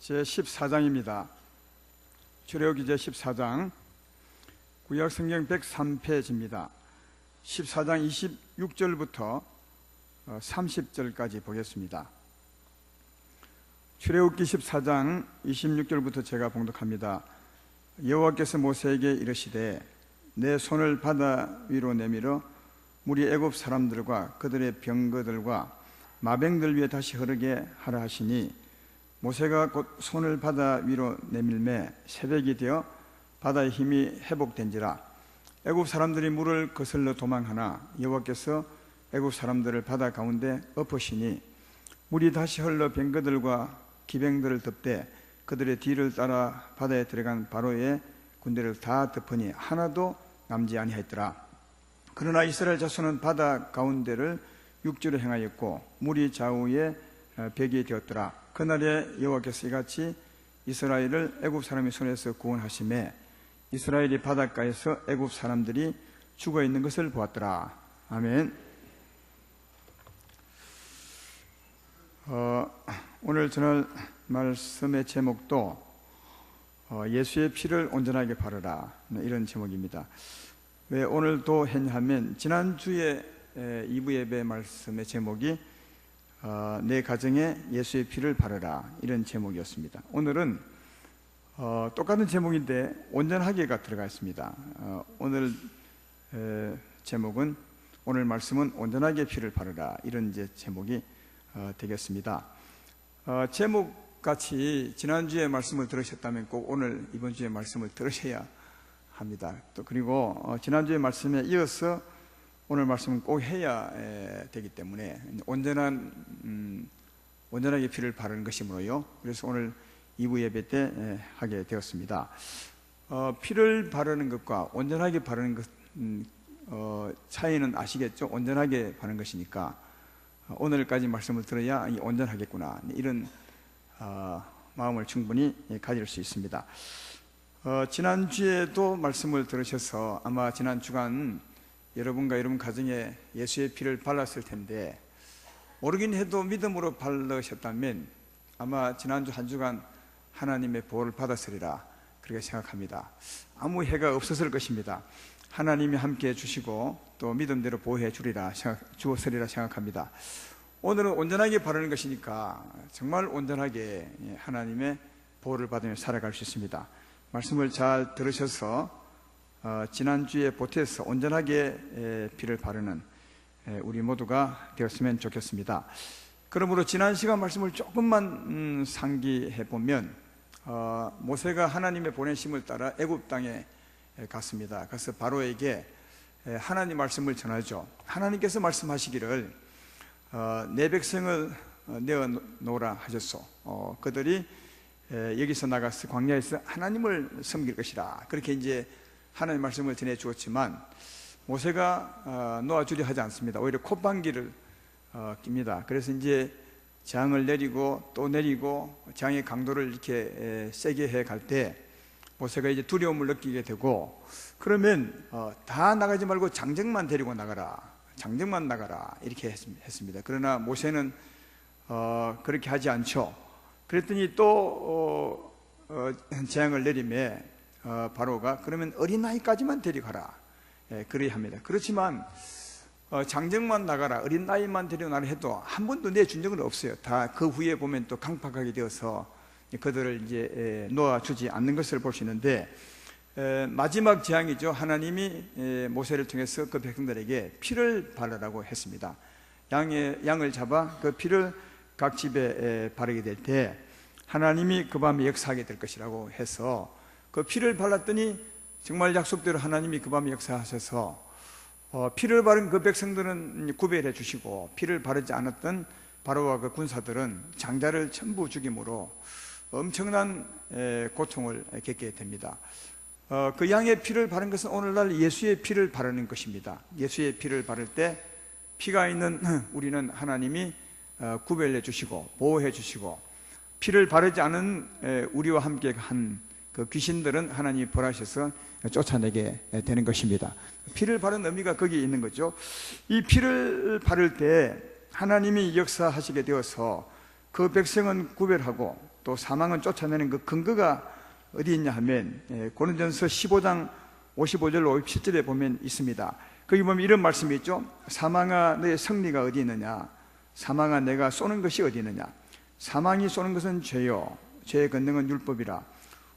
제14장입니다. 출애굽기 제14장, 구약성경 103페이지입니다. 14장 26절부터 30절까지 보겠습니다. 출애굽기 14장 26절부터 제가 봉독합니다. 여호와께서 모세에게 이르시되 내 손을 바다 위로 내밀어 물이 애굽 사람들과 그들의 병거들과 마병들 위에 다시 흐르게 하라 하시니, 모세가 곧 손을 바다 위로 내밀매 새벽이 되어 바다의 힘이 회복된지라. 애굽 사람들이 물을 거슬러 도망하나 여호와께서 애굽 사람들을 바다 가운데 엎으시니 물이 다시 흘러 병거들과 기병들을 덮되 그들의 뒤를 따라 바다에 들어간 바로의 군대를 다 덮으니 하나도 남지 아니하였더라. 그러나 이스라엘 자손은 바다 가운데를 육지로 행하였고 물이 좌우에 벽이 되었더라. 그날에 여호와께서 이같이 이스라엘을 애굽 사람의 손에서 구원하시매 이스라엘이 바닷가에서 애굽 사람들이 죽어 있는 것을 보았더라. 아멘. 오늘 전할 말씀의 제목도 예수의 피를 온전하게 바르라, 이런 제목입니다. 왜 오늘도 했냐면 지난주에 2부 예배 말씀의 제목이 내 가정에 예수의 피를 바르라, 이런 제목이었습니다. 오늘은 똑같은 제목인데 온전하게가 들어가 있습니다. 오늘 제목은, 오늘 말씀은 온전하게 피를 바르라, 이런 이제 제목이 되겠습니다. 제목같이 지난주에 말씀을 들으셨다면 꼭 오늘 이번 주에 말씀을 들으셔야 합니다. 또 그리고 지난주에 말씀에 이어서 오늘 말씀은 꼭 해야 되기 때문에 온전하게 피를 바르는 것이므로요. 그래서 오늘 2부 예배 때 하게 되었습니다. 피를 바르는 것과 온전하게 바르는 것 차이는 아시겠죠? 온전하게 바르는 것이니까 오늘까지 말씀을 들어야 온전하겠구나, 이런 마음을 충분히 가질 수 있습니다. 지난주에도 말씀을 들으셔서 아마 지난 주간 여러분과 여러분 가정에 예수의 피를 발랐을 텐데, 모르긴 해도 믿음으로 바르셨다면 아마 지난주 한 주간 하나님의 보호를 받았으리라, 그렇게 생각합니다. 아무 해가 없었을 것입니다. 하나님이 함께 해주시고 또 믿음대로 보호해 주었으리라 생각합니다. 오늘은 온전하게 바르는 것이니까 정말 온전하게 하나님의 보호를 받으며 살아갈 수 있습니다. 말씀을 잘 들으셔서 지난주에 보태서 온전하게 피를 바르는 우리 모두가 되었으면 좋겠습니다. 그러므로 지난 시간 말씀을 조금만 상기해 보면, 모세가 하나님의 보내심을 따라 애굽 땅에 갔습니다. 그래서 바로에게 하나님 말씀을 전하죠. 하나님께서 말씀하시기를 내 백성을 내어놓으라 하셨소. 그들이 여기서 나가서 광야에서 하나님을 섬길 것이라, 그렇게 이제 하나님 말씀을 전해 주었지만 모세가 놓아주려 하지 않습니다. 오히려 콧방귀를 낍니다. 그래서 이제 재앙을 내리고 또 내리고 재앙의 강도를 이렇게 세게 해 갈 때 모세가 이제 두려움을 느끼게 되고, 그러면 다 나가지 말고 장정만 데리고 나가라, 장정만 나가라, 이렇게 했습니다. 그러나 모세는 그렇게 하지 않죠. 그랬더니 또 재앙을 내리매 바로가 그러면 어린아이까지만 데려가라, 그래야 합니다. 그렇지만 장정만 나가라, 어린아이만 데려나라 해도 한 번도 내준 적은 없어요. 다 그 후에 보면 또 강팍하게 되어서 그들을 이제 놓아주지 않는 것을 볼 수 있는데, 마지막 재앙이죠. 하나님이 모세를 통해서 그 백성들에게 피를 바르라고 했습니다. 양을 잡아 그 피를 각 집에 바르게 될 때 하나님이 그 밤에 역사하게 될 것이라고 해서 그 피를 발랐더니 정말 약속대로 하나님이 그 밤에 역사하셔서 피를 바른 그 백성들은 구별해 주시고, 피를 바르지 않았던 바로와 그 군사들은 장자를 전부 죽임으로 엄청난 고통을 겪게 됩니다. 그 양의 피를 바른 것은 오늘날 예수의 피를 바르는 것입니다. 예수의 피를 바를 때 피가 있는 우리는 하나님이 구별해 주시고 보호해 주시고, 피를 바르지 않은 우리와 함께 한 그 귀신들은 하나님이 벌하셔서 쫓아내게 되는 것입니다. 피를 바른 의미가 거기에 있는 거죠. 이 피를 바를 때 하나님이 역사하시게 되어서 그 백성은 구별하고 또 사망은 쫓아내는 그 근거가 어디 있냐 하면 고린도전서 15장 55절로 57절에 보면 있습니다. 거기 보면 이런 말씀이 있죠. 사망아 너의 승리가 어디 있느냐, 사망아 내가 쏘는 것이 어디 있느냐. 사망이 쏘는 것은 죄요 죄의 권능은 율법이라.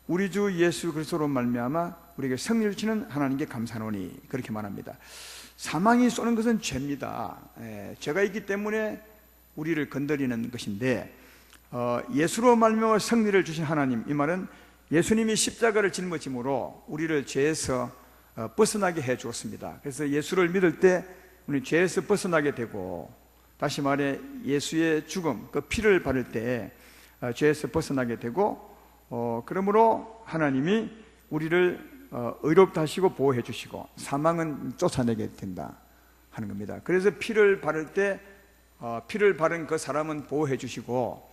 우리 주 예수 그리스도로 말미암아 우리에게 승리를 주시는 하나님께 감사하노니, 그렇게 말합니다. 사망이 쏘는 것은 죄입니다. 죄가 있기 때문에 우리를 건드리는 것인데, 예수로 말미암아 승리를 주신 하나님, 이 말은 예수님이 십자가를 짊어짐으로 우리를 죄에서 벗어나게 해 주었습니다. 그래서 예수를 믿을 때 우리 죄에서 벗어나게 되고, 다시 말해 예수의 죽음, 그 피를 바를 때 죄에서 벗어나게 되고, 그러므로 하나님이 우리를 의롭다 하시고 보호해 주시고 사망은 쫓아내게 된다 하는 겁니다. 그래서 피를 바를 때 피를 바른 그 사람은 보호해 주시고,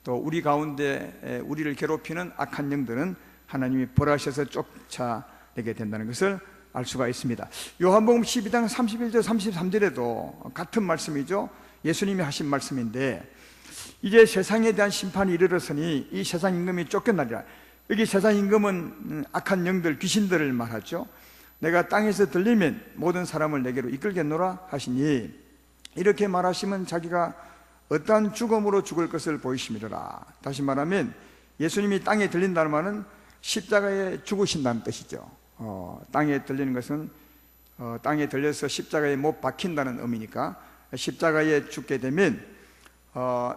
또 우리 가운데 우리를 괴롭히는 악한 영들은 하나님이 벌하셔서 쫓아내게 된다는 것을 알 수가 있습니다. 요한복음 12장 31절 33절에도 같은 말씀이죠. 예수님이 하신 말씀인데, 이제 세상에 대한 심판이 이르렀으니 이 세상 임금이 쫓겨나리라. 여기 세상 임금은 악한 영들, 귀신들을 말하죠. 내가 땅에서 들리면 모든 사람을 내게로 이끌겠노라 하시니, 이렇게 말하시면 자기가 어떠한 죽음으로 죽을 것을 보이심이라. 다시 말하면 예수님이 땅에 들린다는 말은 십자가에 죽으신다는 뜻이죠. 땅에 들리는 것은 땅에 들려서 십자가에 못 박힌다는 의미니까, 십자가에 죽게 되면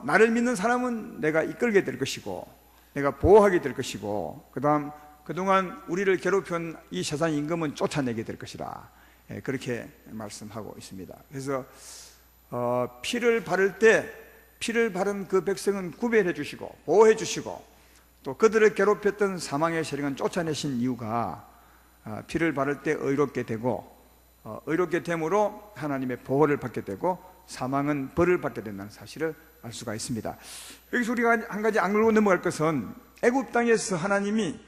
나를 믿는 사람은 내가 이끌게 될 것이고 내가 보호하게 될 것이고, 그 다음 그동안 우리를 괴롭힌 이 세상 임금은 쫓아내게 될 것이라, 그렇게 말씀하고 있습니다. 그래서 피를 바를 때 피를 바른 그 백성은 구별해 주시고 보호해 주시고, 또 그들을 괴롭혔던 사망의 세력은 쫓아내신 이유가 피를 바를 때 의롭게 되고, 의롭게 됨으로 하나님의 보호를 받게 되고 사망은 벌을 받게 된다는 사실을 알 수가 있습니다. 여기서 우리가 한 가지 안 걸고 넘어갈 것은, 애굽 땅에서 하나님이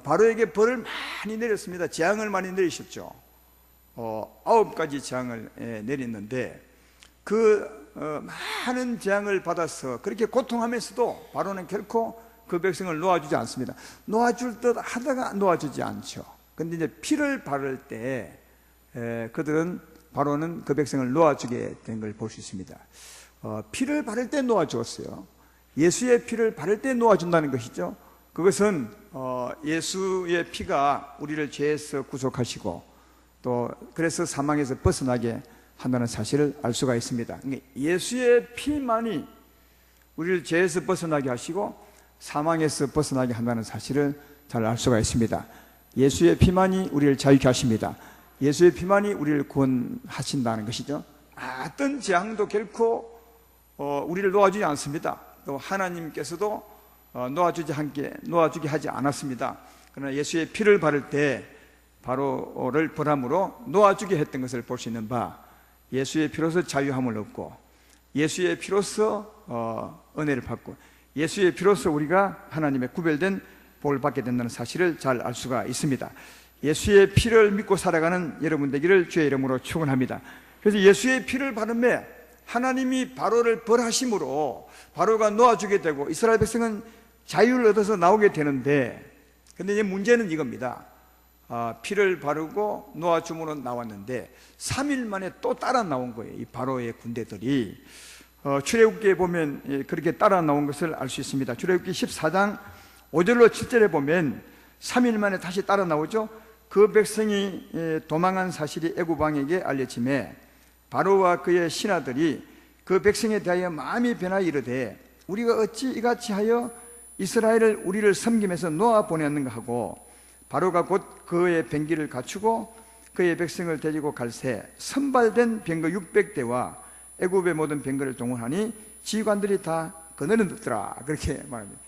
바로에게 벌을 많이 내렸습니다. 재앙을 많이 내리셨죠. 9가지 재앙을 내렸는데, 그 많은 재앙을 받아서 그렇게 고통하면서도 바로는 결코 그 백성을 놓아주지 않습니다. 놓아줄 듯 하다가 놓아주지 않죠. 근데 이제 피를 바를 때 그들은, 바로는 그 백성을 놓아주게 된 걸 볼 수 있습니다. 피를 바를 때 놓아주었어요. 예수의 피를 바를 때 놓아준다는 것이죠. 그것은 예수의 피가 우리를 죄에서 구속하시고 또 그래서 사망에서 벗어나게 한다는 사실을 알 수가 있습니다. 예수의 피만이 우리를 죄에서 벗어나게 하시고 사망에서 벗어나게 한다는 사실을 잘 알 수가 있습니다. 예수의 피만이 우리를 자유케 하십니다. 예수의 피만이 우리를 구원하신다는 것이죠. 어떤 재앙도 결코 우리를 놓아주지 않습니다. 또 하나님께서도 놓아주게 하지 않았습니다. 그러나 예수의 피를 바를 때 바로를 벌함으로 놓아주게 했던 것을 볼 수 있는 바, 예수의 피로서 자유함을 얻고 예수의 피로서 은혜를 받고 예수의 피로서 우리가 하나님의 구별된 복을 받게 된다는 사실을 잘 알 수가 있습니다. 예수의 피를 믿고 살아가는 여러분 되기를 주의 이름으로 축원합니다. 그래서 예수의 피를 바르며 하나님이 바로를 벌하심으로 바로가 놓아주게 되고 이스라엘 백성은 자유를 얻어서 나오게 되는데, 근데 이제 문제는 이겁니다. 피를 바르고 놓아줌으로 나왔는데 3일 만에 또 따라 나온 거예요. 이 바로의 군대들이 출애굽기에 보면 그렇게 따라 나온 것을 알 수 있습니다. 출애굽기 14장 5절로 7절에 보면 3일 만에 다시 따라 나오죠. 그 백성이 도망한 사실이 애굽 왕에게 알려지매 바로와 그의 신하들이 그 백성에 대하여 마음이 변하여 이르되, 우리가 어찌 이같이 하여 이스라엘을 우리를 섬기면서 놓아 보냈는가 하고, 바로가 곧 그의 병기를 갖추고 그의 백성을 데리고 갈새 선발된 병거 600대와 애굽의 모든 병거를 동원하니 지휘관들이 다 그늘은 듣더라, 그렇게 말합니다.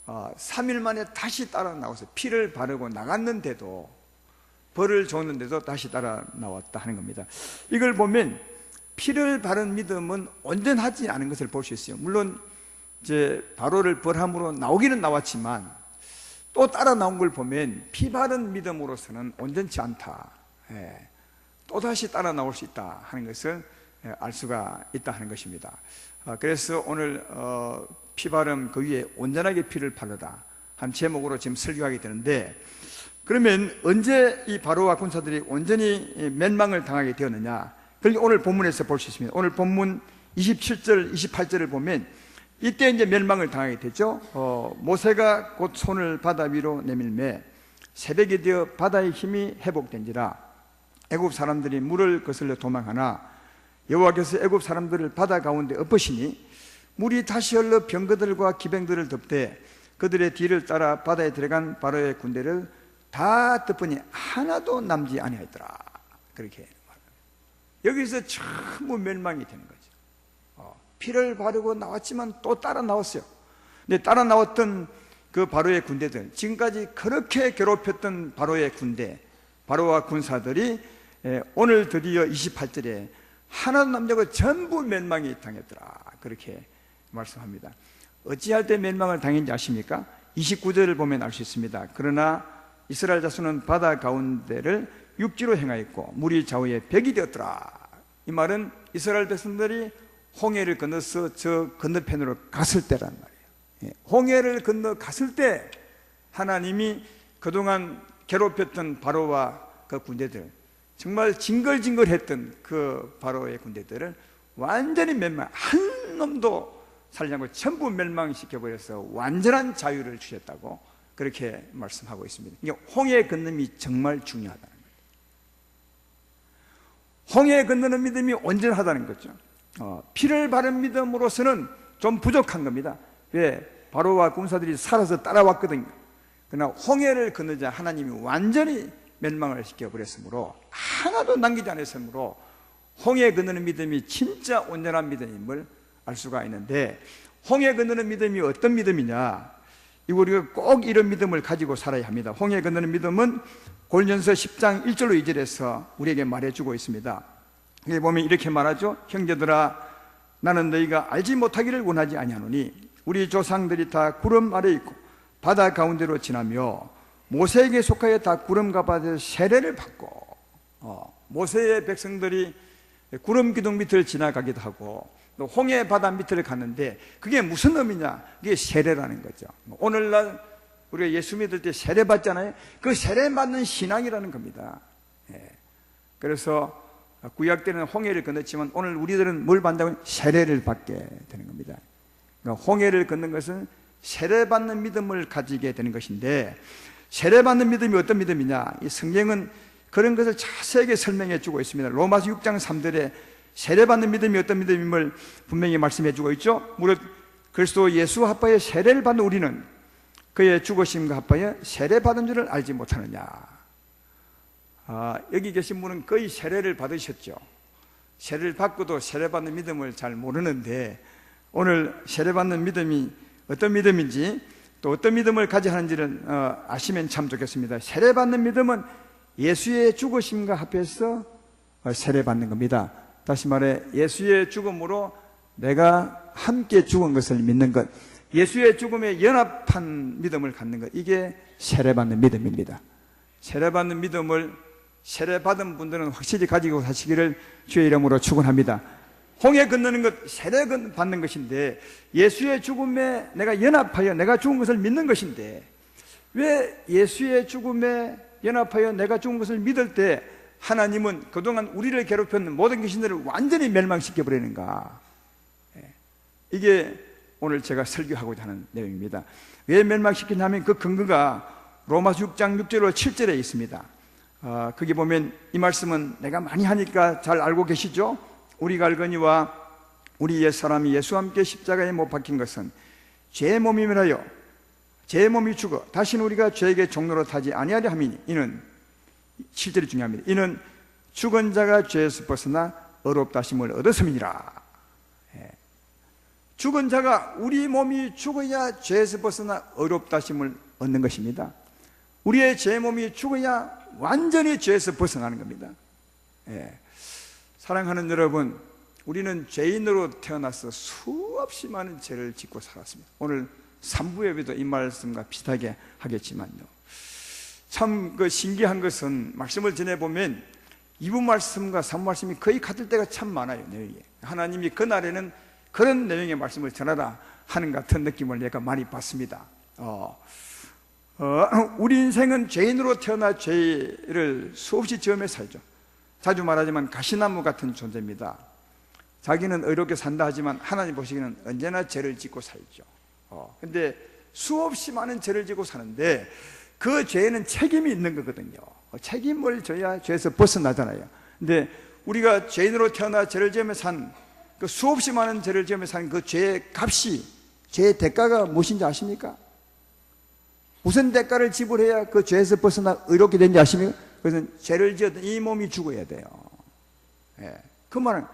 3일 만에 다시 따라 나와서 피를 바르고 나갔는데도, 벌을 줬는데도 다시 따라 나왔다 하는 겁니다. 이걸 보면 피를 바른 믿음은 온전하지 않은 것을 볼 수 있어요. 물론 이제 바로를 벌함으로 나오기는 나왔지만 또 따라 나온 걸 보면 피 바른 믿음으로서는 온전치 않다, 또 다시 따라 나올 수 있다 하는 것을 알 수가 있다 하는 것입니다. 그래서 오늘 피바름 그 위에 온전하게 피를 바르다 한 제목으로 지금 설교하게 되는데, 그러면 언제 이 바로와 군사들이 온전히 멸망을 당하게 되었느냐? 그걸 오늘 본문에서 볼 수 있습니다. 오늘 본문 27절, 28절을 보면 이때 이제 멸망을 당하게 되죠. 모세가 곧 손을 바다 위로 내밀매 새벽이 되어 바다의 힘이 회복된지라 애굽 사람들이 물을 거슬러 도망하나 여호와께서 애굽 사람들을 바다 가운데 엎으시니 물이 다시 흘러 병거들과 기병들을 덮되 그들의 뒤를 따라 바다에 들어간 바로의 군대를 다 덮으니 하나도 남지 아니하였더라. 그렇게 여기서 전부 멸망이 되는 거죠. 피를 바르고 나왔지만 또 따라 나왔어요. 근데 따라 나왔던 그 바로의 군대들, 지금까지 그렇게 괴롭혔던 바로의 군대, 바로와 군사들이 오늘 드디어 28절에 하나도 남지 않고 전부 멸망이 당했더라. 그렇게 말씀합니다. 어찌할 때 멸망을 당했는지 아십니까? 29절을 보면 알 수 있습니다. 그러나 이스라엘 자손은 바다 가운데를 육지로 행하였고 물이 좌우에 벽이 되었더라. 이 말은 이스라엘 백성들이 홍해를 건너서 저 건너편으로 갔을 때란 말이에요. 홍해를 건너 갔을 때 하나님이 그동안 괴롭혔던 바로와 그 군대들, 정말 징글징글했던 그 바로의 군대들을 완전히 멸망, 한 놈도 살지 않고 전부 멸망시켜버려서 완전한 자유를 주셨다고 그렇게 말씀하고 있습니다. 홍해 건너기 정말 중요하다는 거예요. 홍해 건너는 믿음이 온전하다는 거죠. 피를 바른 믿음으로서는 좀 부족한 겁니다. 왜? 바로와 군사들이 살아서 따라왔거든요. 그러나 홍해를 건너자 하나님이 완전히 멸망을 시켜버렸으므로, 하나도 남기지 않았으므로 홍해 건너는 믿음이 진짜 온전한 믿음임을 알 수가 있는데, 홍해 건너는 믿음이 어떤 믿음이냐, 우리가 꼭 이런 믿음을 가지고 살아야 합니다. 홍해 건너는 믿음은 고린도전서 10장 1절로 2절에서 우리에게 말해주고 있습니다. 여기 보면 이렇게 말하죠. 형제들아, 나는 너희가 알지 못하기를 원하지 아니하노니 우리 조상들이 다 구름 아래 있고 바다 가운데로 지나며 모세에게 속하여 다 구름 가운데서 세례를 받고, 모세의 백성들이 구름 기둥 밑을 지나가기도 하고 또 홍해 바다 밑을 갔는데, 그게 무슨 의미냐? 그게 세례라는 거죠. 오늘날 우리가 예수 믿을 때 세례 받잖아요. 그 세례 받는 신앙이라는 겁니다. 그래서 구약 때는 홍해를 건넜지만 오늘 우리들은 뭘 받는다고? 세례를 받게 되는 겁니다. 그러니까 홍해를 건넌 것은 세례받는 믿음을 가지게 되는 것인데, 세례받는 믿음이 어떤 믿음이냐? 이 성경은 그런 것을 자세하게 설명해 주고 있습니다. 로마서 6장 3절에 세례받는 믿음이 어떤 믿음임을 분명히 말씀해 주고 있죠. 무릇 그리스도 예수 합하여 세례를 받는 우리는 그의 죽으심과 합하여 세례받은 줄을 알지 못하느냐. 여기 계신 분은 거의 세례를 받으셨죠. 세례를 받고도 세례받는 믿음을 잘 모르는데, 오늘 세례받는 믿음이 어떤 믿음인지 또 어떤 믿음을 가져야 하는지를 아시면 참 좋겠습니다. 세례받는 믿음은 예수의 죽으심과 합해서 세례받는 겁니다. 다시 말해 예수의 죽음으로 내가 함께 죽은 것을 믿는 것, 예수의 죽음에 연합한 믿음을 갖는 것, 이게 세례받는 믿음입니다. 세례받는 믿음을 세례받은 분들은 확실히 가지고 사시기를 주의 이름으로 축원합니다. 홍해 건너는 것, 세례 받는 것인데, 예수의 죽음에 내가 연합하여 내가 죽은 것을 믿는 것인데, 왜 예수의 죽음에 연합하여 내가 죽은 것을 믿을 때 하나님은 그동안 우리를 괴롭혔는 모든 귀신들을 완전히 멸망시켜버리는가? 이게 오늘 제가 설교하고자 하는 내용입니다. 왜 멸망시키냐면 그 근거가 로마서 6장 6절로 7절에 있습니다. 거기 보면 이 말씀은 내가 많이 하니까 잘 알고 계시죠? 우리가 알거니와 우리 옛사람이 예수와 함께 십자가에 못 박힌 것은 죄의 몸이면하여 죄의 몸이 죽어 다시는 우리가 죄에게 종로로 타지 아니하려 함이니, 이는 7절이 중요합니다. 이는 죽은 자가 죄에서 벗어나 의롭다심을 얻었음이니라. 죽은 자가, 우리 몸이 죽어야 죄에서 벗어나 의롭다심을 얻는 것입니다. 우리의 죄 몸이 죽어야 완전히 죄에서 벗어나는 겁니다. 사랑하는 여러분, 우리는 죄인으로 태어나서 수없이 많은 죄를 짓고 살았습니다. 오늘 3부 예배도 이 말씀과 비슷하게 하겠지만요, 참 신기한 것은 말씀을 전해보면 2부 말씀과 3부 말씀이 거의 같을 때가 참 많아요, 내용이. 하나님이 그날에는 그런 내용의 말씀을 전하라 하는 같은 느낌을 내가 많이 받습니다. 우리 인생은 죄인으로 태어나 죄를 수없이 지으며 살죠. 자주 말하지만 가시나무 같은 존재입니다. 자기는 의롭게 산다 하지만 하나님 보시기에는 언제나 죄를 짓고 살죠. 근데 수없이 많은 죄를 짓고 사는데 그 죄에는 책임이 있는 거거든요. 책임을 져야 죄에서 벗어나잖아요. 근데 우리가 죄인으로 태어나 죄를 지으며 산 그 수없이 많은 죄를 지으며 산 그 죄의 값이, 죄의 대가가 무엇인지 아십니까? 무슨 대가를 지불해야 그 죄에서 벗어나 의롭게 되는지 아십니까? 그것은 죄를 지었던 이 몸이 죽어야 돼요. 그 말은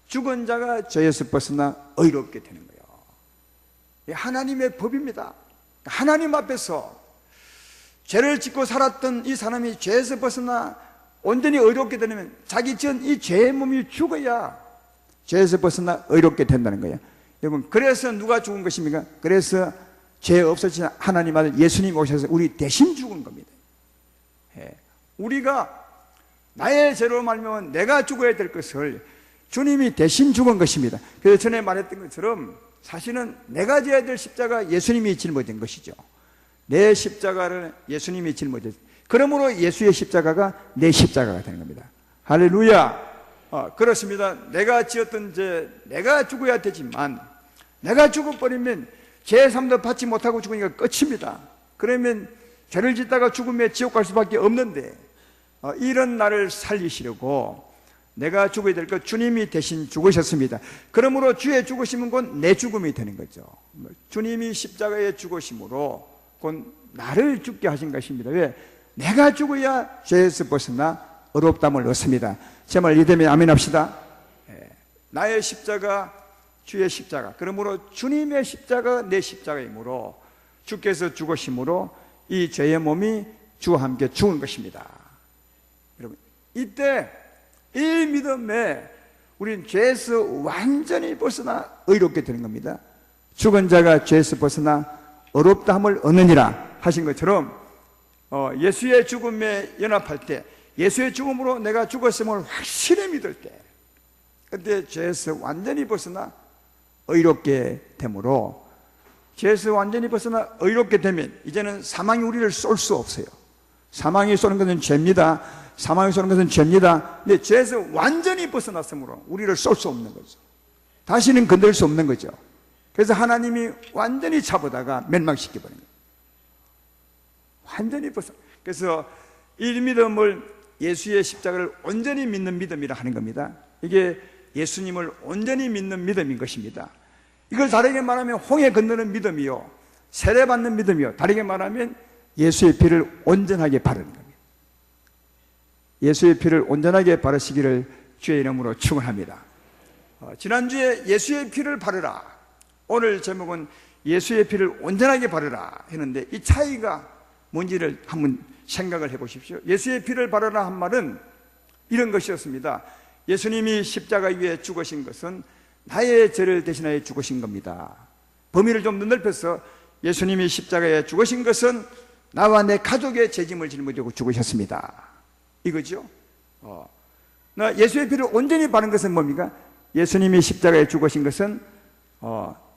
죽은 자가 죄에서 벗어나 의롭게 되는 거예요. 하나님의 법입니다. 하나님 앞에서 죄를 짓고 살았던 이 사람이 죄에서 벗어나 온전히 의롭게 되려면 자기 지은 이 죄의 몸이 죽어야 죄에서 벗어나 의롭게 된다는 거예요. 여러분, 그래서 누가 죽은 것입니까? 그래서 죄 없어진 하나님 아들 예수님 오셔서 우리 대신 죽은 겁니다. 우리가 나의 죄로 말미암아 내가 죽어야 될 것을 주님이 대신 죽은 것입니다. 그래서 전에 말했던 것처럼 사실은 내가 져야 될 십자가 예수님이 짊어진 것이죠. 내 십자가를 예수님이 짊어졌어요. 그러므로 예수의 십자가가 내 십자가가 되는 겁니다. 할렐루야. 그렇습니다. 내가 지었던 죄, 내가 죽어야 되지만 내가 죽어버리면 제3도 받지 못하고 죽으니까 끝입니다. 그러면 죄를 짓다가 죽으면 지옥 갈 수밖에 없는데 이런 나를 살리시려고 내가 죽어야 될 것 주님이 대신 죽으셨습니다. 그러므로 주의 죽으심은 곧 내 죽음이 되는 거죠. 주님이 십자가에 죽으심으로 곧 나를 죽게 하신 것입니다. 왜? 내가 죽어야 죄에서 벗어나 의롭다함을 얻습니다. 제 말 이해되면 아멘 합시다. 나의 십자가 주의 십자가, 그러므로 주님의 십자가 내 십자가이므로 주께서 죽으심으로 이 죄의 몸이 주와 함께 죽은 것입니다. 여러분, 이때 이 믿음에 우리는 죄에서 완전히 벗어나 의롭게 되는 겁니다. 죽은 자가 죄에서 벗어나 의롭다함을 얻느니라 하신 것처럼 예수의 죽음에 연합할 때, 예수의 죽음으로 내가 죽었음을 확실히 믿을 때, 그때 죄에서 완전히 벗어나 의롭게 되므로, 죄에서 완전히 벗어나 의롭게 되면 이제는 사망이 우리를 쏠 수 없어요. 사망이 쏘는 것은 죄입니다. 사망이 쏘는 것은 죄입니다. 근데 죄에서 완전히 벗어났으므로 우리를 쏠 수 없는 거죠. 다시는 건들 수 없는 거죠. 그래서 하나님이 완전히 잡아다가 멸망시켜버린 거예요. 완전히 벗어. 그래서 이 믿음을 예수의 십자가를 온전히 믿는 믿음이라 하는 겁니다. 이게 예수님을 온전히 믿는 믿음인 것입니다. 이걸 다르게 말하면 홍해 건너는 믿음이요, 세례받는 믿음이요, 다르게 말하면 예수의 피를 온전하게 바르는 겁니다. 예수의 피를 온전하게 바르시기를 주의 이름으로 축원합니다. 지난주에 예수의 피를 바르라, 오늘 제목은 예수의 피를 온전하게 바르라 했는데 이 차이가 뭔지를 한번 생각을 해보십시오. 예수의 피를 바르라 한 말은 이런 것이었습니다. 예수님이 십자가 위에 죽으신 것은 나의 죄를 대신하여 죽으신 겁니다. 범위를 좀 넓혀서 예수님이 십자가에 죽으신 것은 나와 내 가족의 죄짐을 짊어지고 죽으셨습니다. 이거죠. 나 예수의 피를 온전히 바른 것은 뭡니까? 예수님이 십자가에 죽으신 것은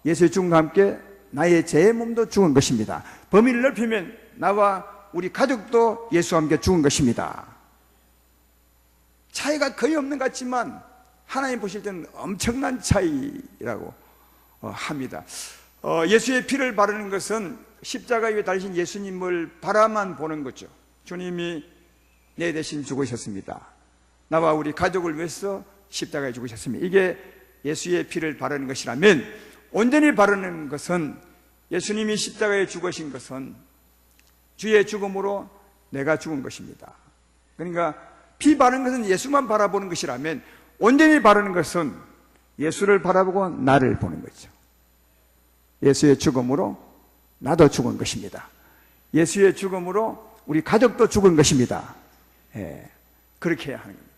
예수의 죽음과 함께 나의 죄의 몸도 죽은 것입니다. 범위를 넓히면 나와 우리 가족도 예수와 함께 죽은 것입니다. 차이가 거의 없는 것 같지만 하나님 보실 때는 엄청난 차이라고 합니다. 예수의 피를 바르는 것은 십자가 위에 달리신 예수님을 바라만 보는 거죠. 주님이 내 대신 죽으셨습니다. 나와 우리 가족을 위해서 십자가에 죽으셨습니다. 이게 예수의 피를 바르는 것이라면, 온전히 바르는 것은 예수님이 십자가에 죽으신 것은 주의 죽음으로 내가 죽은 것입니다. 그러니까 피 바르는 것은 예수만 바라보는 것이라면, 온전히 바르는 것은 예수를 바라보고 나를 보는 거죠. 예수의 죽음으로 나도 죽은 것입니다. 예수의 죽음으로 우리 가족도 죽은 것입니다. 그렇게 해야 하는 겁니다.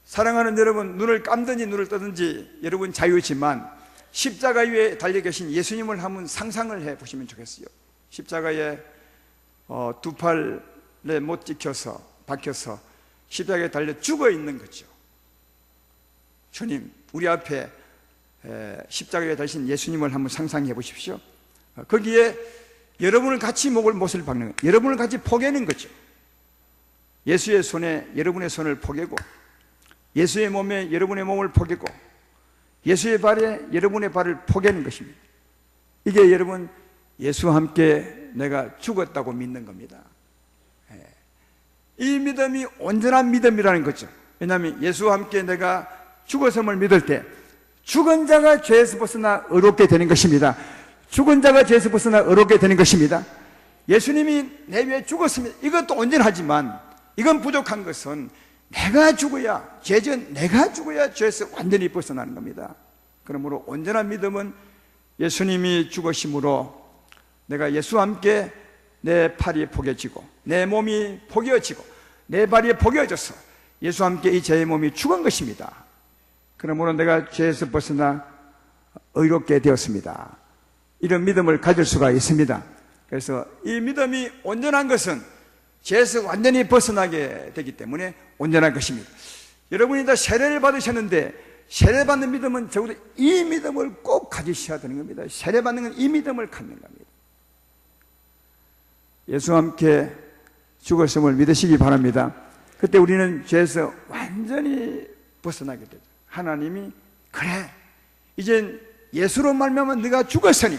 사랑하는 여러분, 눈을 감든지 눈을 뜨든지 여러분 자유지만 십자가 위에 달려 계신 예수님을 한번 상상을 해 보시면 좋겠어요. 십자가에 두 팔에 못 박혀서 십자가에 달려 죽어 있는 거죠. 주님, 우리 앞에 십자가에 달리신 예수님을 한번 상상해 보십시오. 거기에 여러분을 같이 못을 박는 거예요. 여러분을 같이 포개는 거죠. 예수의 손에 여러분의 손을 포개고, 예수의 몸에 여러분의 몸을 포개고, 예수의 발에 여러분의 발을 포개는 것입니다. 이게 여러분, 예수와 함께 내가 죽었다고 믿는 겁니다. 이 믿음이 온전한 믿음이라는 거죠. 왜냐하면 예수와 함께 내가 죽었음을 믿을 때 죽은 자가 죄에서 벗어나 의롭게 되는 것입니다. 죽은 자가 죄에서 벗어나 의롭게 되는 것입니다. 예수님이 내 위해 죽었습니다. 이것도 온전하지만 이건 부족한 것은 내가 죽어야, 죄전 내가 죽어야 죄에서 완전히 벗어나는 겁니다. 그러므로 온전한 믿음은 예수님이 죽으심으로 내가 예수와 함께 내 팔이 포개지고 내 몸이 포개어지고 내 발이 포개어져서 예수와 함께 이 제 몸이 죽은 것입니다. 그러므로 내가 죄에서 벗어나 의롭게 되었습니다. 이런 믿음을 가질 수가 있습니다. 그래서 이 믿음이 온전한 것은 죄에서 완전히 벗어나게 되기 때문에 온전한 것입니다. 여러분이 다 세례를 받으셨는데 세례받는 믿음은 적어도 이 믿음을 꼭 가지셔야 되는 겁니다. 세례받는 건 이 믿음을 갖는 겁니다. 예수와 함께 죽었음을 믿으시기 바랍니다. 그때 우리는 죄에서 완전히 벗어나게 되죠. 하나님이 그래, 이젠 예수로 말미암아 네가 죽었으니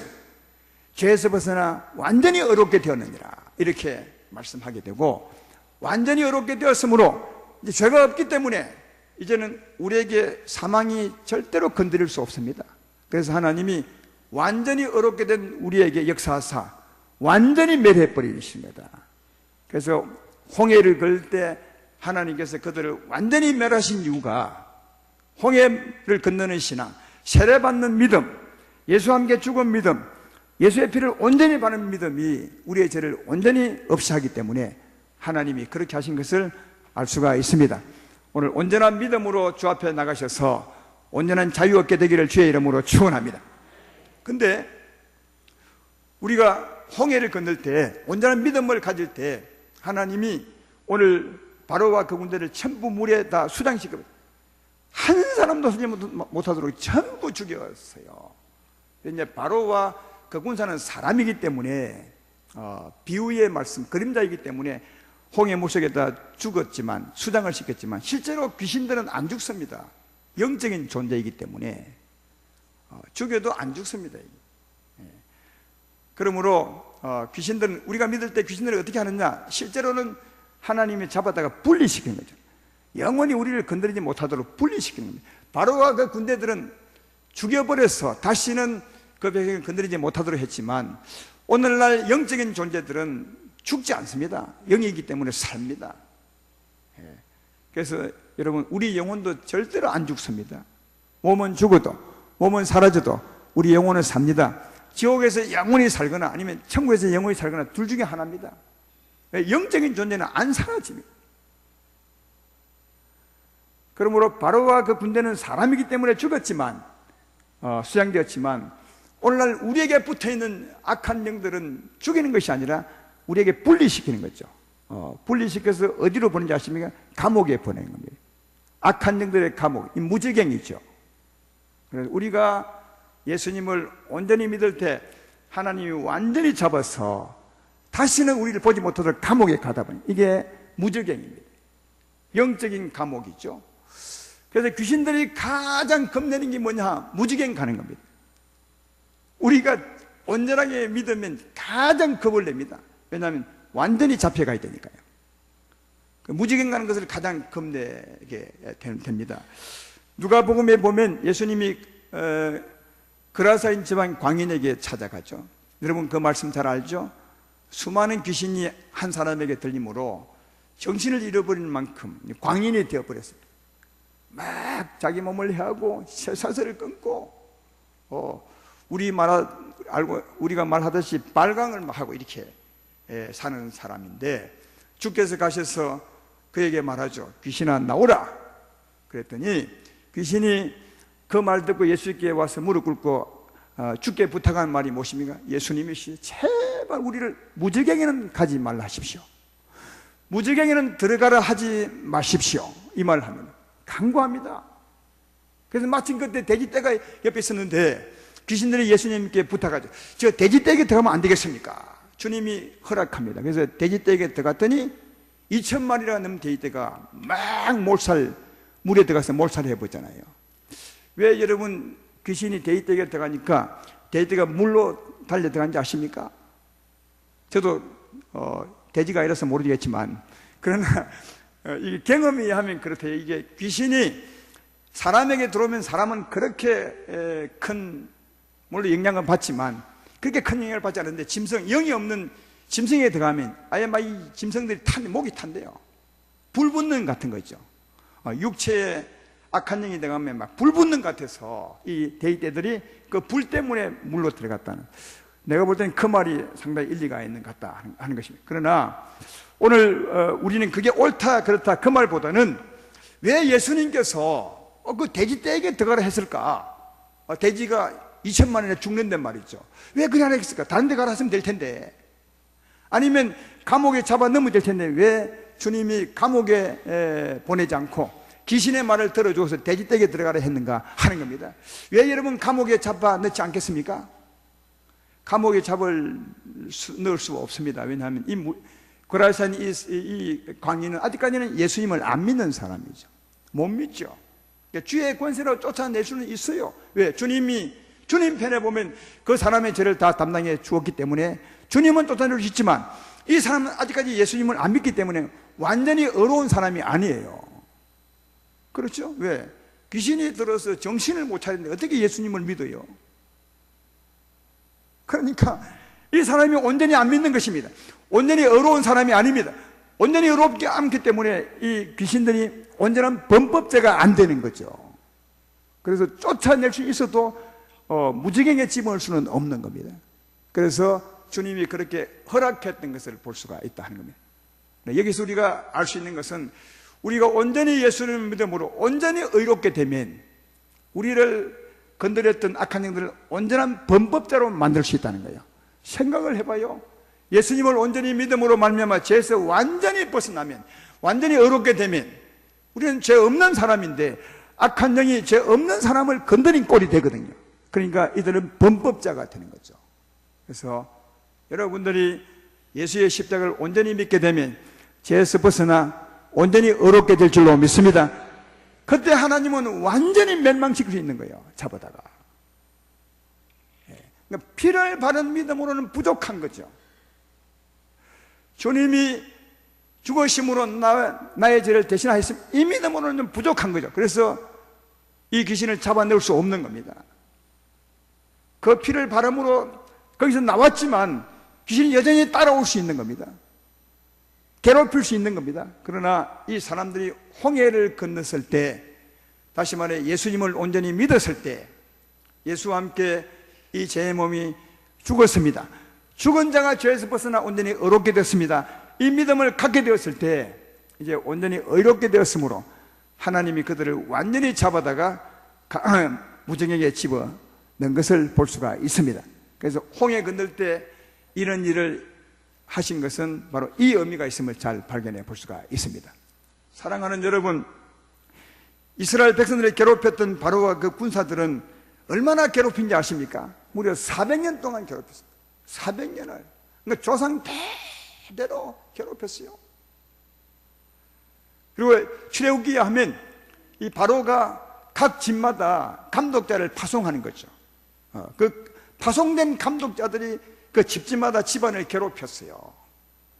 죄에서 벗어나 완전히 의롭게 되었느니라, 이렇게 말씀하게 되고, 완전히 의롭게 되었으므로 이제 죄가 없기 때문에 이제는 우리에게 사망이 절대로 건드릴 수 없습니다. 그래서 하나님이 완전히 의롭게 된 우리에게 역사하사 완전히 멸해버리십니다. 그래서 홍해를 그을 때 하나님께서 그들을 완전히 멸하신 이유가 홍해를 건너는 신앙, 세례받는 믿음, 예수와 함께 죽은 믿음, 예수의 피를 온전히 바르는 믿음이 우리의 죄를 온전히 없이 하기 때문에 하나님이 그렇게 하신 것을 알 수가 있습니다. 오늘 온전한 믿음으로 주 앞에 나가셔서 온전한 자유 얻게 되기를 주의 이름으로 축원합니다. 근데 우리가 홍해를 건널 때, 온전한 믿음을 가질 때 하나님이 오늘 바로와 그 군대를 전부 물에 다 수장시켜 한 사람도 살지 못하도록 전부 죽였어요. 이제 바로와 그 군사는 사람이기 때문에 비유의 말씀, 그림자이기 때문에 홍해 목석에다 죽었지만, 수장을 시켰지만 실제로 귀신들은 안 죽습니다. 영적인 존재이기 때문에 죽여도 안 죽습니다. 그러므로 귀신들은, 우리가 믿을 때 귀신들이 어떻게 하느냐, 실제로는 하나님이 잡았다가 분리시키는 거죠. 영원히 우리를 건드리지 못하도록 분리시키는 겁니다. 바로와 그 군대들은 죽여버려서 다시는 그 백성을 건드리지 못하도록 했지만, 오늘날 영적인 존재들은 죽지 않습니다. 영이기 때문에 삽니다. 그래서 여러분, 우리 영혼도 절대로 안 죽습니다. 몸은 죽어도, 몸은 사라져도 우리 영혼은 삽니다. 지옥에서 영원히 살거나 아니면 천국에서 영원히 살거나 둘 중에 하나입니다. 영적인 존재는 안 사라집니다. 그러므로 바로와 그 군대는 사람이기 때문에 죽었지만, 수장되었지만, 오늘날 우리에게 붙어있는 악한 영들은 죽이는 것이 아니라 우리에게 분리시키는 거죠. 분리시켜서 어디로 보내는지 아십니까? 감옥에 보내는 겁니다. 악한 영들의 감옥, 이 무지갱이죠. 그래서 우리가 예수님을 온전히 믿을 때 하나님이 완전히 잡아서 다시는 우리를 보지 못하도록 감옥에 가다 보니, 이게 무지갱입니다. 영적인 감옥이죠. 그래서 귀신들이 가장 겁내는 게 뭐냐? 무지갱 가는 겁니다. 우리가 온전하게 믿으면 가장 겁을 냅니다. 왜냐하면 완전히 잡혀가야 되니까요. 무지갱 가는 것을 가장 겁내게 됩니다. 누가복음에 보면 예수님이 그라사인 지방 광인에게 찾아가죠. 여러분 그 말씀 잘 알죠? 수많은 귀신이 한 사람에게 들림으로 정신을 잃어버리는 만큼 광인이 되어버렸어요. 막 자기 몸을 해하고 쇠사슬을 끊고 우리가 말하듯이 발광을 막 하고 이렇게 사는 사람인데, 주께서 가셔서 그에게 말하죠. 귀신아 나오라. 그랬더니 귀신이 그 말 듣고 예수께 와서 무릎 꿇고 주께 부탁한 말이 무엇입니까? 예수님이시 제발 우리를 무지갱에는 가지 말라 하십시오. 무지개에는 들어가라 하지 마십시오. 이 말을 하면 강구합니다. 그래서 마침 그때 돼지떼가 옆에 있었는데 귀신들이 예수님께 부탁하죠. 저 돼지떼에게 들어가면 안 되겠습니까? 주님이 허락합니다. 그래서 돼지떼에게 들어갔더니 2,000마리가 넘는 돼지떼가 막 물에 들어가서 몰살을 해보잖아요. 왜 여러분 귀신이 돼지떼에게 들어가니까 돼지떼가 물로 달려 들어간지 아십니까? 저도 돼지가 이라서 모르겠지만 그러나 이게 경험이 하면 그렇대요. 이게 귀신이 사람에게 들어오면 사람은 그렇게 큰 물론 영향을 받지만 그렇게 큰 영향을 받지 않는데 영이 없는 짐승에게 들어가면 아예 막 이 짐승들이 목이 탄대요. 불 붙는 같은 거죠. 육체에 악한 영이 들어가면 막 불 붙는 것 같아서 이 돼지떼들이 그 불 때문에 물로 들어갔다는, 내가 볼 때는 그 말이 상당히 일리가 있는 것 같다 하는 것입니다. 그러나 오늘 우리는 그게 옳다 그렇다 그 말보다는 왜 예수님께서 그 돼지떼에게 들어가라 했을까? 돼지가 2,000만원에 죽는단 말이죠. 왜 그래 안 했을까? 다른 데 가라 했으면 될 텐데, 아니면 감옥에 잡아 넣으면 될 텐데 왜 주님이 감옥에 보내지 않고 귀신의 말을 들어줘서 돼지떼에게 들어가라 했는가 하는 겁니다. 왜 여러분 감옥에 잡아 넣지 않겠습니까? 감옥에 넣을 수가 없습니다. 왜냐하면 고라산 이 광인은 아직까지는 예수님을 안 믿는 사람이죠. 못 믿죠. 그러니까 주의 권세로 쫓아낼 수는 있어요. 왜? 주님 편에 보면 그 사람의 죄를 다 담당해 주었기 때문에 주님은 쫓아낼 수 있지만 이 사람은 아직까지 예수님을 안 믿기 때문에 완전히 어려운 사람이 아니에요. 그렇죠? 왜? 귀신이 들어서 정신을 못 차리는데 어떻게 예수님을 믿어요? 그러니까 이 사람이 온전히 안 믿는 것입니다. 온전히 어려운 사람이 아닙니다. 온전히 어렵지 않기 때문에 이 귀신들이 온전한 범법자가 안 되는 거죠. 그래서 쫓아낼 수 있어도 무지개에 집어넣을 수는 없는 겁니다. 그래서 주님이 그렇게 허락했던 것을 볼 수가 있다 하는 겁니다. 여기서 우리가 알 수 있는 것은 우리가 온전히 예수님을 믿음으로 온전히 의롭게 되면 우리를 건드렸던 악한 영들을 온전한 범법자로 만들 수 있다는 거예요. 생각을 해봐요. 예수님을 온전히 믿음으로 말미암아 죄에서 완전히 벗어나면, 완전히 의롭게 되면 우리는 죄 없는 사람인데 악한 영이 죄 없는 사람을 건드린 꼴이 되거든요. 그러니까 이들은 범법자가 되는 거죠. 그래서 여러분들이 예수의 십자가를 온전히 믿게 되면 죄에서 벗어나 온전히 의롭게 될 줄로 믿습니다. 그때 하나님은 완전히 멸망시킬 수 있는 거예요. 잡아다가. 그러니까 피를 바른 믿음으로는 부족한 거죠. 주님이 죽으심으로 나의 죄를 대신하였으면 이 믿음으로는 부족한 거죠. 그래서 이 귀신을 잡아낼 수 없는 겁니다. 그 피를 바름으로 거기서 나왔지만 귀신이 여전히 따라올 수 있는 겁니다. 괴롭힐 수 있는 겁니다. 그러나 이 사람들이 홍해를 건넜을 때, 다시 말해 예수님을 온전히 믿었을 때 예수와 함께 이 죄의 몸이 죽었습니다. 죽은 자가 죄에서 벗어나 온전히 의롭게 됐습니다. 이 믿음을 갖게 되었을 때 이제 온전히 의롭게 되었으므로 하나님이 그들을 완전히 잡아다가 무정에게 집어넣은 것을 볼 수가 있습니다. 그래서 홍해 건널 때 이런 일을 하신 것은 바로 이 의미가 있음을 잘 발견해 볼 수가 있습니다. 사랑하는 여러분, 이스라엘 백성들을 괴롭혔던 바로와 그 군사들은 얼마나 괴롭힌지 아십니까? 무려 400년 동안 괴롭혔습니다. 400년을. 그러니까 조상 대대로 괴롭혔어요. 그리고 출애굽기에 하면 이 바로가 각 집마다 감독자를 파송하는 거죠. 그 파송된 감독자들이 그 집집마다 집안을 괴롭혔어요.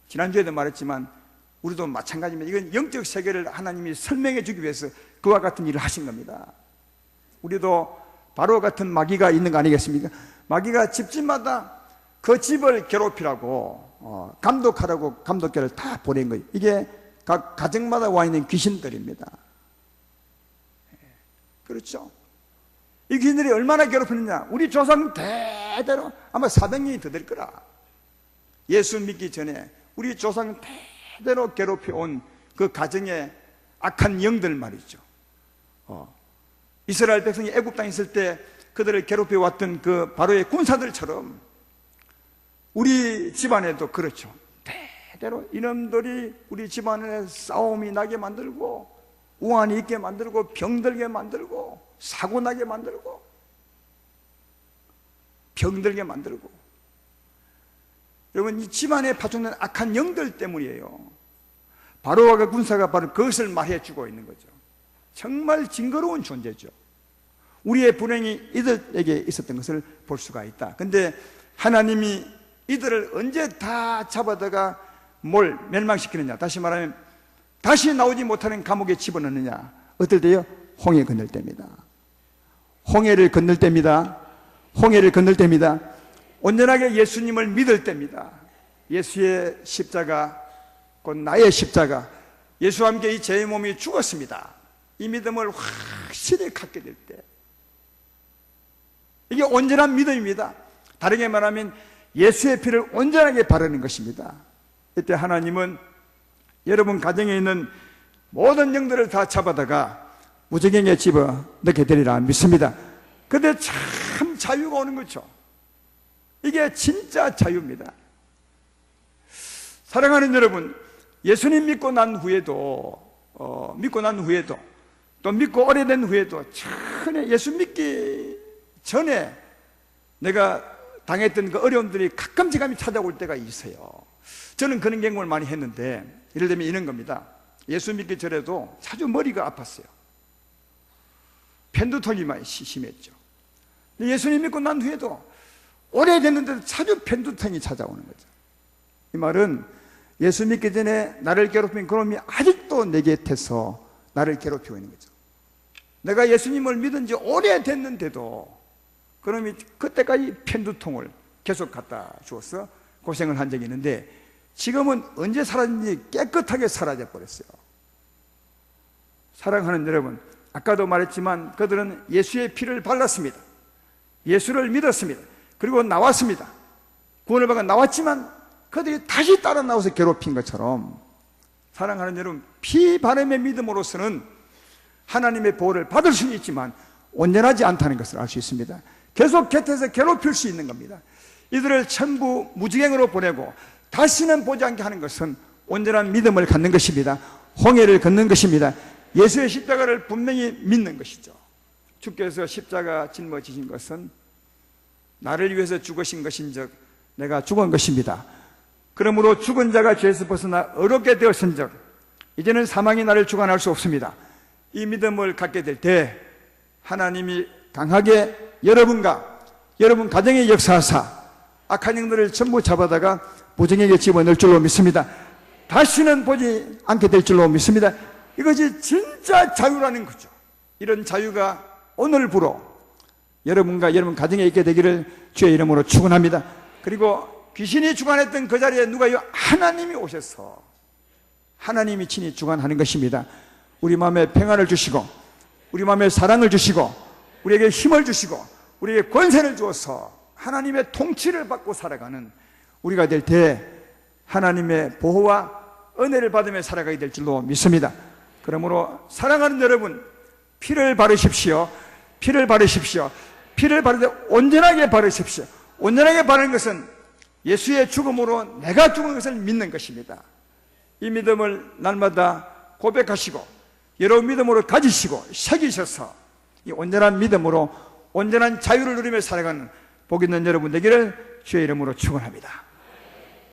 지난주에도 말했지만 우리도 마찬가지입니다. 이건 영적 세계를 하나님이 설명해 주기 위해서 그와 같은 일을 하신 겁니다. 우리도 바로 같은 마귀가 있는 거 아니겠습니까? 마귀가 집집마다 그 집을 괴롭히라고 감독하라고 감독자를 다 보낸 거예요. 이게 각 가정마다 와 있는 귀신들입니다. 그렇죠? 이 귀신들이 얼마나 괴롭히느냐? 우리 조상 대대로 아마 400년이 더 될 거라. 예수 믿기 전에 우리 조상 대대로 괴롭혀온 그 가정의 악한 영들 말이죠. 이스라엘 백성이 애굽 땅에 있을 때 그들을 괴롭혀왔던 그 바로의 군사들처럼 우리 집안에도 그렇죠. 때때로 이놈들이 우리 집안에 싸움이 나게 만들고 우환이 있게 만들고 병들게 만들고 사고 나게 만들고 병들게 만들고. 여러분, 이 집안에 파종된 악한 영들 때문이에요. 바로와 그 군사가 바로 그것을 말해주고 있는 거죠. 정말 징그러운 존재죠. 우리의 불행이 이들에게 있었던 것을 볼 수가 있다. 근데 하나님이 이들을 언제 다 잡아다가 뭘 멸망시키느냐, 다시 말하면 다시 나오지 못하는 감옥에 집어넣느냐, 어떨 때요? 홍해 건널 때입니다. 홍해를 건널 때입니다. 홍해를 건널 때입니다. 온전하게 예수님을 믿을 때입니다. 예수의 십자가, 곧 나의 십자가, 예수와 함께 이 제 몸이 죽었습니다. 이 믿음을 확실히 갖게 될 때, 이게 온전한 믿음입니다. 다르게 말하면 예수의 피를 온전하게 바르는 것입니다. 이때 하나님은 여러분 가정에 있는 모든 영들을 다 잡아다가 무저갱에 집어 넣게 되리라 믿습니다. 그런데 참 자유가 오는 거죠. 이게 진짜 자유입니다. 사랑하는 여러분, 예수님 믿고 난 후에도 또 믿고 오래된 후에도 전에 예수 믿기 전에 내가 당했던 그 어려움들이 가끔씩 찾아올 때가 있어요. 저는 그런 경험을 많이 했는데, 예를 들면 이런 겁니다. 예수 믿기 전에도 자주 머리가 아팠어요. 편두통이 많이 심했죠. 예수님 믿고 난 후에도 오래됐는데도 자주 편두통이 찾아오는 거죠. 이 말은 예수 믿기 전에 나를 괴롭힌 그놈이 아직도 내 곁에서 나를 괴롭히고 있는 거죠. 내가 예수님을 믿은 지 오래됐는데도 그놈이 그때까지 편두통을 계속 갖다 주어서 고생을 한 적이 있는데, 지금은 언제 사라진지 깨끗하게 사라져 버렸어요. 사랑하는 여러분, 아까도 말했지만 그들은 예수의 피를 발랐습니다. 예수를 믿었습니다. 그리고 나왔습니다. 구원을 받아 나왔지만 그들이 다시 따라 나와서 괴롭힌 것처럼, 사랑하는 여러분, 피 바람의 믿음으로서는 하나님의 보호를 받을 수는 있지만 온전하지 않다는 것을 알 수 있습니다. 계속 곁에서 괴롭힐 수 있는 겁니다. 이들을 전부 무지갱으로 보내고 다시는 보지 않게 하는 것은 온전한 믿음을 갖는 것입니다. 홍해를 걷는 것입니다. 예수의 십자가를 분명히 믿는 것이죠. 주께서 십자가 짊어지신 것은 나를 위해서 죽으신 것인즉 내가 죽은 것입니다. 그러므로 죽은 자가 죄에서 벗어나 의롭게 되었은즉 이제는 사망이 나를 주관할 수 없습니다. 이 믿음을 갖게 될 때 하나님이 강하게 여러분과 여러분 가정에 역사하사 악한 영들을 전부 잡아다가 무정에게 집어넣을 줄로 믿습니다. 다시는 보지 않게 될 줄로 믿습니다. 이것이 진짜 자유라는 거죠. 이런 자유가 오늘부로 여러분과 여러분 가정에 있게 되기를 주의 이름으로 축원합니다. 그리고 귀신이 주관했던 그 자리에 누가요? 하나님이 오셔서 하나님이 친히 주관하는 것입니다. 우리 마음에 평안을 주시고 우리 마음에 사랑을 주시고 우리에게 힘을 주시고 우리에게 권세를 주어서 하나님의 통치를 받고 살아가는 우리가 될 때 하나님의 보호와 은혜를 받으며 살아가게 될 줄로 믿습니다. 그러므로 사랑하는 여러분, 피를 바르십시오. 피를 바르십시오. 피를 바르되 온전하게 바르십시오. 온전하게 바르는 것은 예수의 죽음으로 내가 죽은 것을 믿는 것입니다. 이 믿음을 날마다 고백하시고 여러분 믿음으로 가지시고 새기셔서 이 온전한 믿음으로 온전한 자유를 누리며 살아가는 복 있는 여러분 되기를 주의 이름으로 축원합니다.